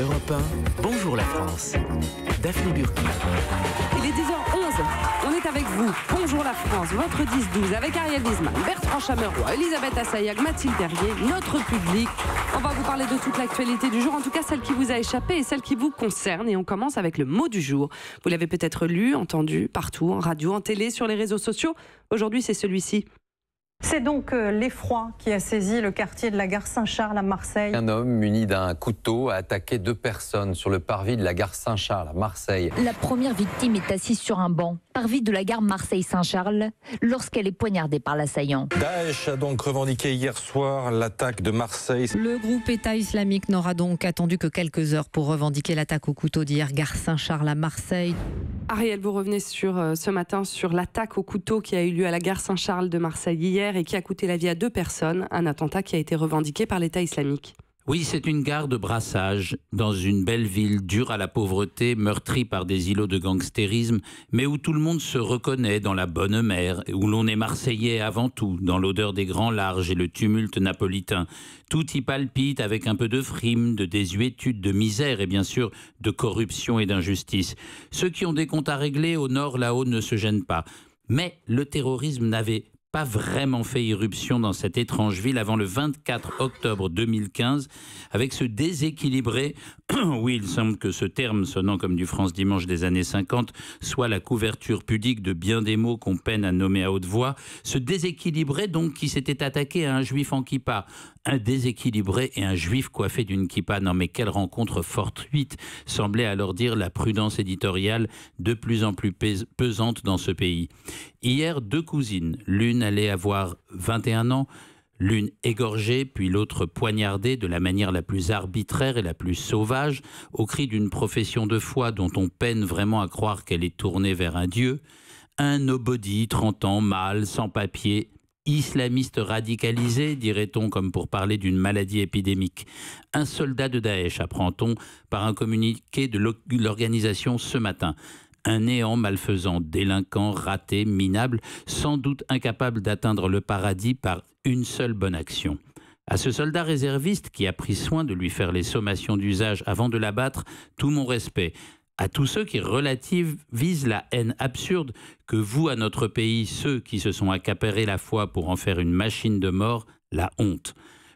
Europe 1, bonjour la France. Daphné Burki. Il est 10h11, on est avec vous. Bonjour la France, votre 10-12 avec Ariel Wiesman, Bertrand Chameroy, Elisabeth Assayag, Mathilde Terrier, notre public. On va vous parler de toute l'actualité du jour, en tout cas celle qui vous a échappé et celle qui vous concerne. Et on commence avec le mot du jour. Vous l'avez peut-être lu, entendu, partout, en radio, en télé, sur les réseaux sociaux. Aujourd'hui, c'est celui-ci. C'est donc l'effroi qui a saisi le quartier de la gare Saint-Charles à Marseille. Un homme muni d'un couteau a attaqué 2 personnes sur le parvis de la gare Saint-Charles à Marseille. La première victime est assise sur un banc, parvis de la gare Marseille-Saint-Charles, lorsqu'elle est poignardée par l'assaillant. Daesh a donc revendiqué hier soir l'attaque de Marseille. Le groupe État islamique n'aura donc attendu que quelques heures pour revendiquer l'attaque au couteau d'hier, gare Saint-Charles à Marseille. Ariel, vous revenez ce matin sur l'attaque au couteau qui a eu lieu à la gare Saint-Charles de Marseille hier et qui a coûté la vie à 2 personnes, un attentat qui a été revendiqué par l'État islamique. Oui, c'est une gare de brassage dans une belle ville dure à la pauvreté, meurtrie par des îlots de gangstérisme, mais où tout le monde se reconnaît dans la bonne mère, où l'on est marseillais avant tout, dans l'odeur des grands larges et le tumulte napolitain. Tout y palpite avec un peu de frime, de désuétude, de misère et bien sûr de corruption et d'injustice. Ceux qui ont des comptes à régler au nord là-haut ne se gênent pas. Mais le terrorisme n'avait pas vraiment fait irruption dans cette étrange ville avant le 24 octobre 2015, avec ce déséquilibré, oui, il semble que ce terme sonnant comme du France Dimanche des années 50 soit la couverture pudique de bien des mots qu'on peine à nommer à haute voix, ce déséquilibré donc qui s'était attaqué à un juif en kippa, un déséquilibré et un juif coiffé d'une kippa. Non mais quelle rencontre fortuite, semblait alors dire la prudence éditoriale de plus en plus pesante dans ce pays. Hier, 2 cousines, l'une allait avoir 21 ans, l'une égorgée, puis l'autre poignardée de la manière la plus arbitraire et la plus sauvage, au cri d'une profession de foi dont on peine vraiment à croire qu'elle est tournée vers un dieu. Un nobody, 30 ans, mâle, sans papier, islamiste radicalisé, dirait-on, comme pour parler d'une maladie épidémique. Un soldat de Daesh, apprend-on, par un communiqué de l'organisation ce matin. Un néant malfaisant, délinquant, raté, minable, sans doute incapable d'atteindre le paradis par une seule bonne action. À ce soldat réserviste qui a pris soin de lui faire les sommations d'usage avant de l'abattre, tout mon respect. À tous ceux qui relativisent la haine absurde que vouent à notre pays ceux qui se sont accaparés la foi pour en faire une machine de mort, la honte.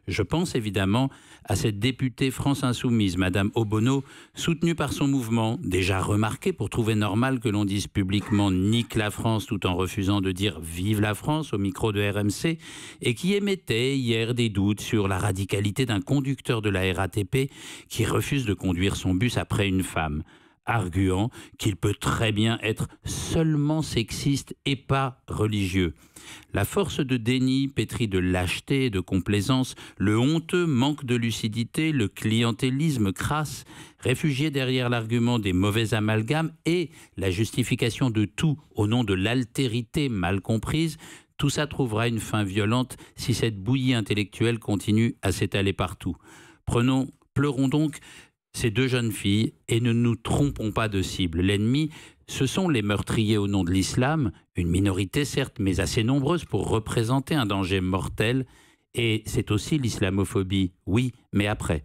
Je pense évidemment à cette députée France Insoumise, Madame Obono, soutenue par son mouvement, déjà remarqué pour trouver normal que l'on dise publiquement « nique la France » tout en refusant de dire « vive la France » au micro de RMC, et qui émettait hier des doutes sur la radicalité d'un conducteur de la RATP qui refuse de conduire son bus après une femme, arguant qu'il peut très bien être seulement sexiste et pas religieux. La force de déni pétrie de lâcheté et de complaisance, le honteux manque de lucidité, le clientélisme crasse, réfugié derrière l'argument des mauvais amalgames et la justification de tout au nom de l'altérité mal comprise, tout ça trouvera une fin violente si cette bouillie intellectuelle continue à s'étaler partout. Pleurons donc ces 2 jeunes filles et ne nous trompons pas de cible. L'ennemi, ce sont les meurtriers au nom de l'islam, une minorité certes, mais assez nombreuse pour représenter un danger mortel. Et c'est aussi l'islamophobie, oui, mais après.